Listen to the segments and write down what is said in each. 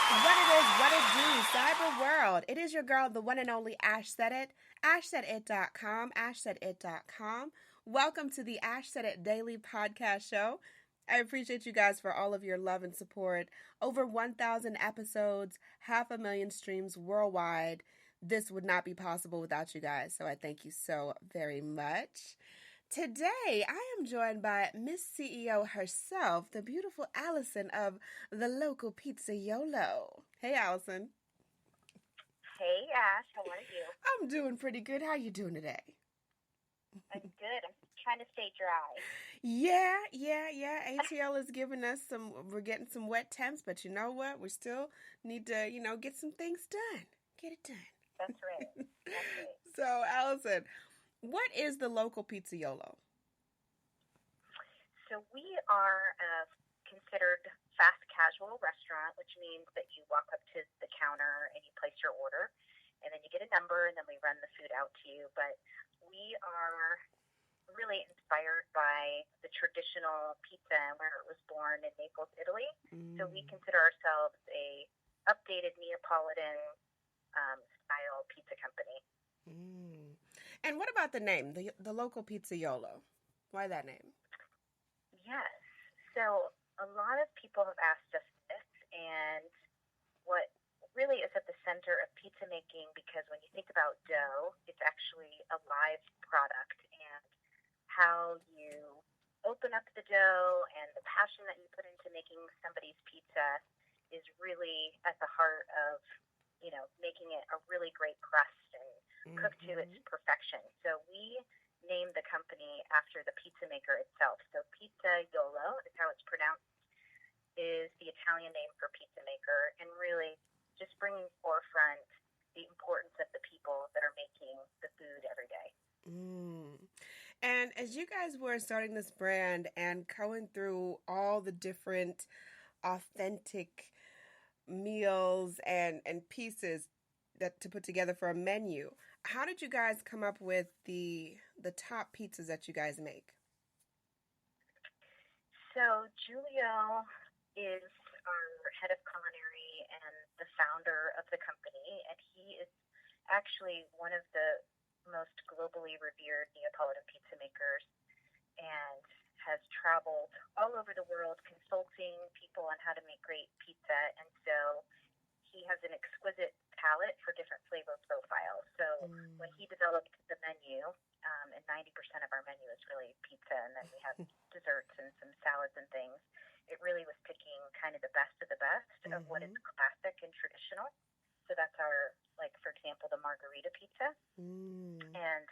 What it do, cyber world. It is your girl, the one and only Ash Said It, ashsaidit.com, ashsaidit.com. Welcome to the Ash Said It Daily Podcast Show. I appreciate you guys for all of your love and support. Over 1,000 episodes, 500,000 streams worldwide. This would not be possible without you guys, so I thank you so very much. Today, I am joined by Miss CEO herself, the beautiful Allison of the Local Pizzaiolo. Hey, Allison. Hey, Ash. How are you? I'm doing pretty good. How you doing today? I'm good. I'm trying to stay dry. Yeah. ATL is giving us we're getting some wet temps, but you know what? We still need to, get some things done. Get it done. That's right. So, Allison, what is the Local Pizzaiolo? So we are a considered fast casual restaurant, which means that you walk up to the counter and you place your order, and then you get a number, and then we run the food out to you. But we are really inspired by the traditional pizza and where it was born in Naples, Italy. So we consider ourselves a updated Neapolitan style pizza company. And what about the name, the Local Pizzaiolo? Why that name? Yes. So a lot of people have asked us this, and what really is at the center of pizza making, because when you think about dough, it's actually a live product, and how you open up the dough and the passion that you put into making somebody's pizza is really at the heart of, making it a really great crust and cooked to its perfection. So we named the company after the pizza maker itself. So Pizzaiolo is how it's pronounced, is the Italian name for pizza maker, and really just bringing forefront the importance of the people that are making the food every day. And as you guys were starting this brand and going through all the different authentic meals and pieces that to put together for a menu, how did you guys come up with the top pizzas that you guys make? So Giulio is our head of culinary and the founder of the company, and he is actually one of the most globally revered Neapolitan pizza makers, and has traveled all over the world consulting people on how to make great pizza. And so he has an exquisite palate for different flavor profiles. So when he developed the menu, and 90% of our menu is really pizza, and then we have desserts and some salads and things, it really was picking kind of the best of the best of what is classic and traditional. So that's our, for example, the margarita pizza. And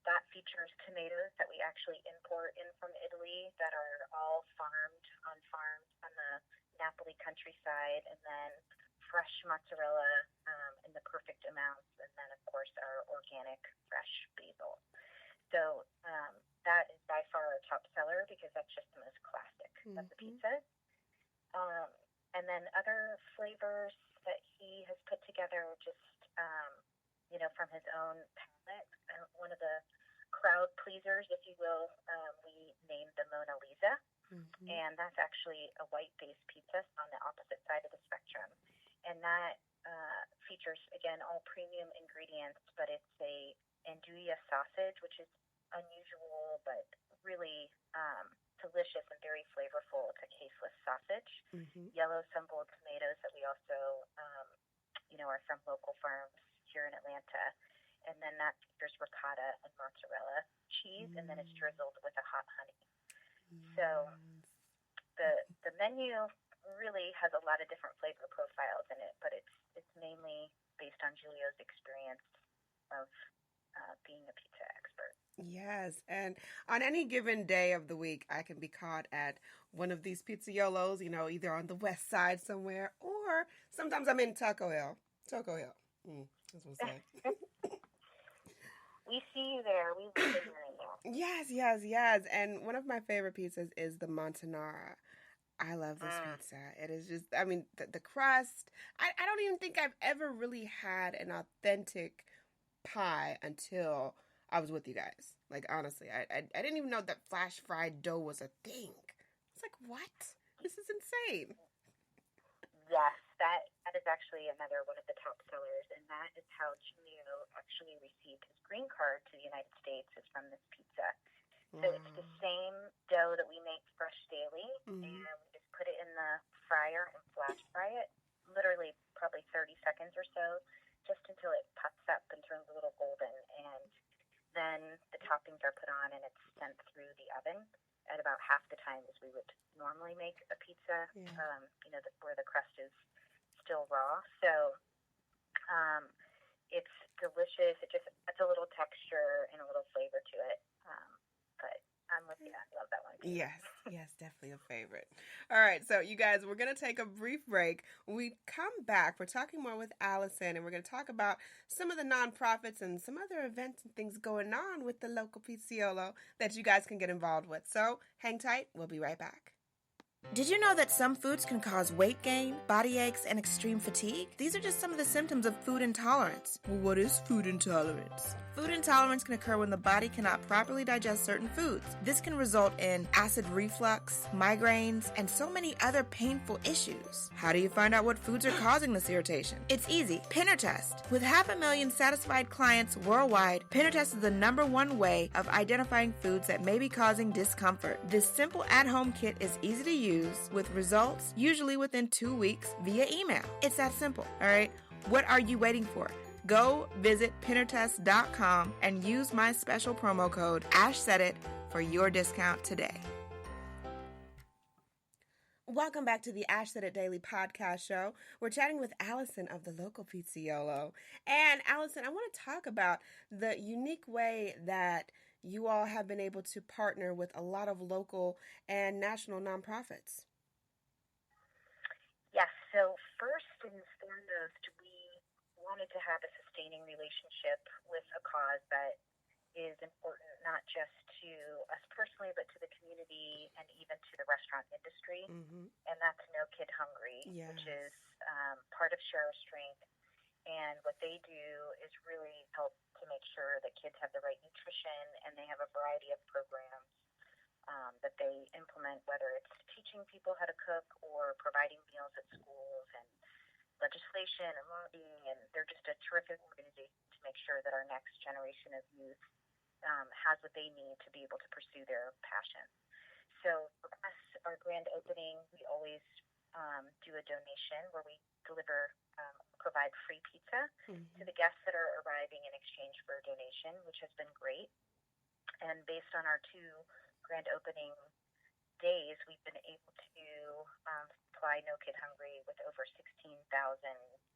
that features tomatoes that we actually import in from Italy that are all farmed on farms on the Napoli countryside, and then fresh mozzarella in the perfect amounts, and then, of course, our organic fresh basil. So that is by far our top seller, because that's just the most classic of the pizzas. And then other flavors that he has put together just, from his own palette. One of the crowd pleasers, if you will, we named the Mona Lisa. And that's actually a white-based pizza on the opposite side of the spectrum. And that features, again, all premium ingredients, but it's a andouille sausage, which is unusual but really delicious and very flavorful. It's a caseless sausage. Yellow sunbowl tomatoes that we also, are from local farms here in Atlanta. And then that features ricotta and mozzarella cheese, and then it's drizzled with a hot honey. So the menu really has a lot of different flavor profiles in it, but it's mainly based on Giulio's experience of being a pizza expert. Yes, and on any given day of the week, I can be caught at one of these pizzaiolos, either on the west side somewhere, or sometimes I'm in Taco Hill. That's what I'm saying. We see you there. We live in there. Yes. And one of my favorite pizzas is the Montanara. I love this pizza. It is just, the crust. I don't even think I've ever really had an authentic pie until I was with you guys. Honestly, I didn't even know that flash fried dough was a thing. It's like, what? This is insane. Yes, that that is actually another one of the top sellers, and that is how Julio actually received his green card to the United States, is from this pizza. So it's the same dough that we make fresh daily, and we just put it in the fryer and flash fry it, literally probably 30 seconds or so, just until it puffs up and turns a little golden. And then the toppings are put on, and it's sent through the oven at about half the time as we would normally make a pizza, where the crust is still raw. So it's delicious. It just adds a little texture and a little flavor to it. But I'm with you. I love that one too. Yes, definitely a favorite. All right, so you guys, we're going to take a brief break. When we come back, we're talking more with Allison, and we're going to talk about some of the nonprofits and some other events and things going on with the Local Pizzaiolo that you guys can get involved with. So hang tight. We'll be right back. Did you know that some foods can cause weight gain, body aches, and extreme fatigue? These are just some of the symptoms of food intolerance. Well, what is food intolerance? Food intolerance can occur when the body cannot properly digest certain foods. This can result in acid reflux, migraines, and so many other painful issues. How do you find out what foods are causing this irritation? It's easy. Pinner Test. With 500,000 satisfied clients worldwide, Pinner Test is the #1 way of identifying foods that may be causing discomfort. This simple at-home kit is easy to use, with results usually within 2 weeks via email. It's that simple, all right? What are you waiting for? Go visit pinnertest.com and use my special promo code AshSaidIt for your discount today. Welcome back to the Ash Said It Daily podcast show. We're chatting with Allison of the Local Pizzaiolo. And Allison, I want to talk about the unique way that you all have been able to partner with a lot of local and national nonprofits. Yes, so first and foremost, we wanted to have a sustaining relationship with a cause that is important not just to us personally, but to the community and even to the restaurant industry. And that's No Kid Hungry, which is part of Share Our Strength. And what they do is really help to make sure that kids have the right nutrition, and they have a variety of programs that they implement, whether it's teaching people how to cook or providing meals at schools and legislation and lobbying. And they're just a terrific organization to make sure that our next generation of youth has what they need to be able to pursue their passion. So for us, our grand opening, we always do a donation where we provide free pizza to the guests that are arriving in exchange for a donation, which has been great. And based on our 2 grand opening days, we've been able to supply No Kid Hungry with over 16,000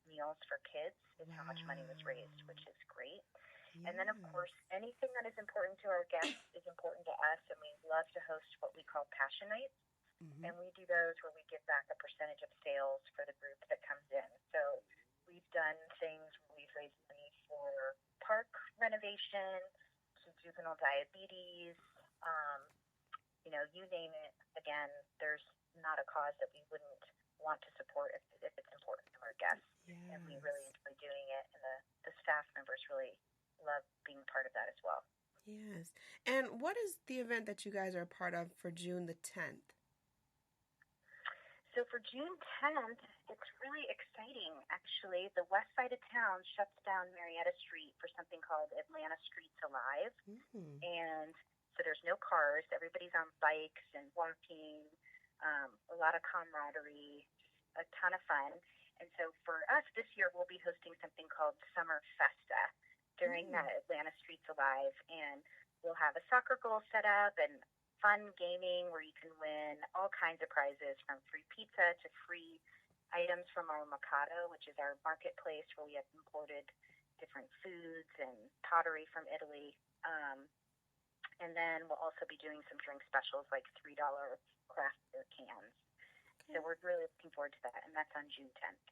meals for kids, is how much money was raised, which is great. And then, of course, anything that is important to our guests is important to us, and we love to host what we call Passion Nights. And we do those where we give back a percentage of sales for the group that comes in. So we've done things where we've raised money for park renovation, to juvenile diabetes, you name it. Again, there's not a cause that we wouldn't want to support if it's important to our guests. And we really enjoy doing it, and the staff members really love being part of that as well. Yes. And what is the event that you guys are a part of for June the 10th? So for June 10th, it's really exciting, actually. The west side of town shuts down Marietta Street for something called Atlanta Streets Alive. And so there's no cars. Everybody's on bikes and walking, a lot of camaraderie, a ton of fun. And so for us this year, we'll be hosting something called Summer Festa during that Atlanta Streets Alive. And we'll have a soccer goal set up and fun gaming where you can win all kinds of prizes, from free pizza to free items from our Mercato, which is our marketplace where we have imported different foods and pottery from Italy. And then we'll also be doing some drink specials like $3 craft beer cans. So we're really looking forward to that, and that's on June 10th.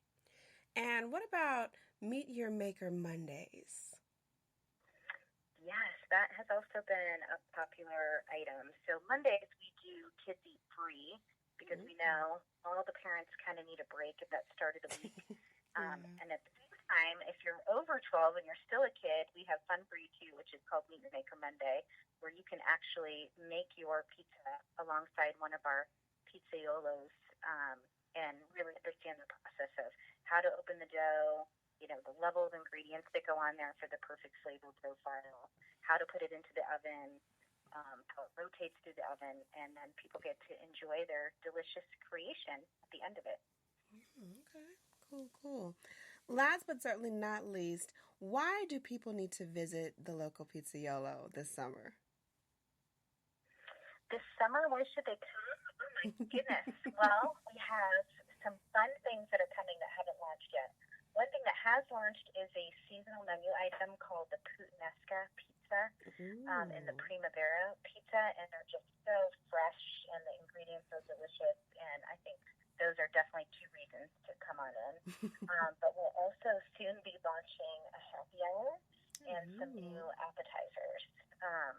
And what about Meet Your Maker Mondays? Yes, that has also been a popular item. So Mondays we do Kids Eat Free, because we know all the parents kind of need a break at that start of the week. And at the same time, if you're over 12 and you're still a kid, we have Fun for You Too, which is called Meet Your Maker Monday, where you can actually make your pizza alongside one of our pizzaiolos and really understand the process of how to open the dough, the level of ingredients that go on there for the perfect flavor profile, how to put it into the oven, how it rotates through the oven, and then people get to enjoy their delicious creation at the end of it. Okay, cool, cool. Last but certainly not least, why do people need to visit the local pizzaiolo this summer? This summer, why should they come? Oh my goodness. Well, we have some fun things that are coming that haven't launched yet. One thing that has launched is a seasonal menu item called the Puttanesca pizza in the Primavera pizza, and they're just so fresh, and the ingredients are delicious, and I think those are definitely two reasons to come on in. But we'll also soon be launching a happy hour and some new appetizers,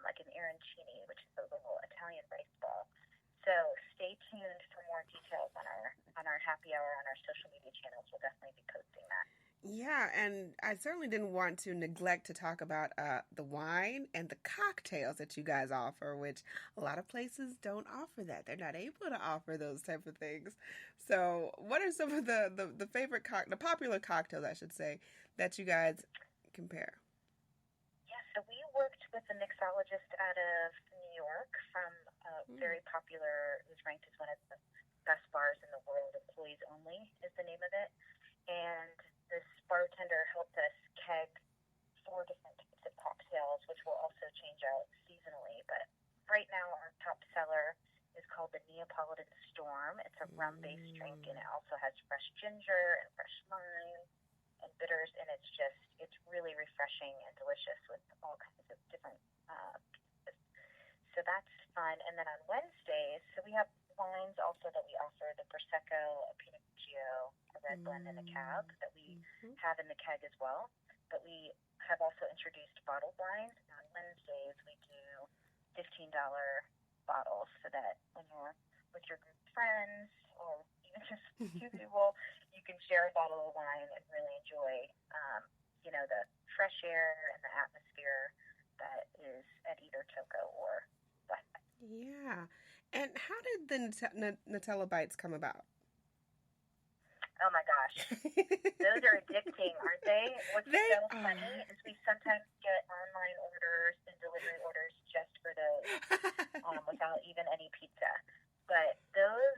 like an arancini, which is a little Italian rice ball. So stay tuned for more details on our happy hour on our social media channels. We'll definitely be posting that. Yeah, and I certainly didn't want to neglect to talk about the wine and the cocktails that you guys offer, which a lot of places don't offer that. They're not able to offer those type of things. So, what are some of the favorite the popular cocktails, I should say, that you guys compare? Yeah, so we worked with a mixologist out of New York from a very popular, it was ranked as one of the best bars in the world. Employees Only is the name of it. And this bartender helped us keg 4 different types of cocktails, which will also change out seasonally. But right now, our top seller is called the Neapolitan Storm. It's a rum-based drink, and it also has fresh ginger and fresh lime and bitters, and it's really refreshing and delicious with all kinds of different pieces. So that's fun. And then on Wednesdays, so we have wines also that we offer, the Prosecco, a Pinot Grigio, a red blend, and a cab that we have in the keg as well. But we have also introduced bottled wines. And on Wednesdays, we do $15 bottles so that when you're with your group of friends or even just people, you can share a bottle of wine and really enjoy, the fresh air and the atmosphere that is at either Toco or West. Yeah. And how did the Nutella Bites come about? Oh my gosh. Those are addicting, aren't they? What's so funny is we sometimes get online orders and delivery orders just for those without even any pizza. But those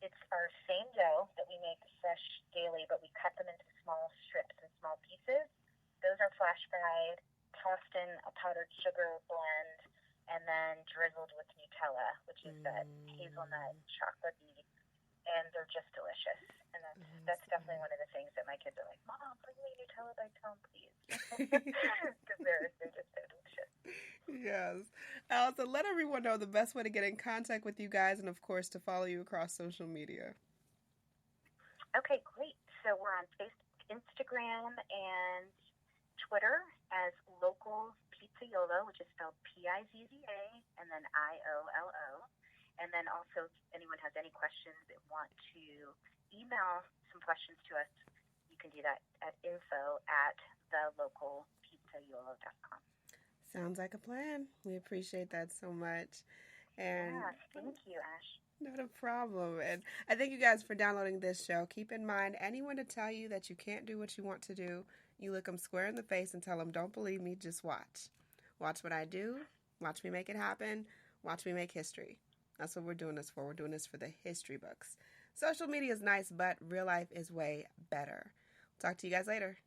it's our same dough that we make fresh daily, but we cut them into small strips and small pieces. Those are flash fried, tossed in a powdered sugar blend, and then drizzled with Nutella, which is that hazelnut chocolatey, and they're just delicious. And that's definitely one of the things that my kids are like, Mom, bring me Nutella Bites home, please. Because they're just so delicious. Yes. Also, let everyone know the best way to get in contact with you guys and, of course, to follow you across social media. Okay, great. So we're on Facebook, Instagram, and Twitter as Local Pizzaiolo, which is spelled Pizza, and then IOLO. And then also, if anyone has any questions that want to email some questions to us, you can do that at info@thelocalpizzaiolo.com. Sounds like a plan. We appreciate that so much. And yeah, thank you, Ash. Not a problem. And I thank you guys for downloading this show. Keep in mind, anyone to tell you that you can't do what you want to do, you look them square in the face and tell them, don't believe me, just watch. Watch what I do. Watch me make it happen. Watch me make history. That's what we're doing this for. We're doing this for the history books. Social media is nice, but real life is way better. Talk to you guys later.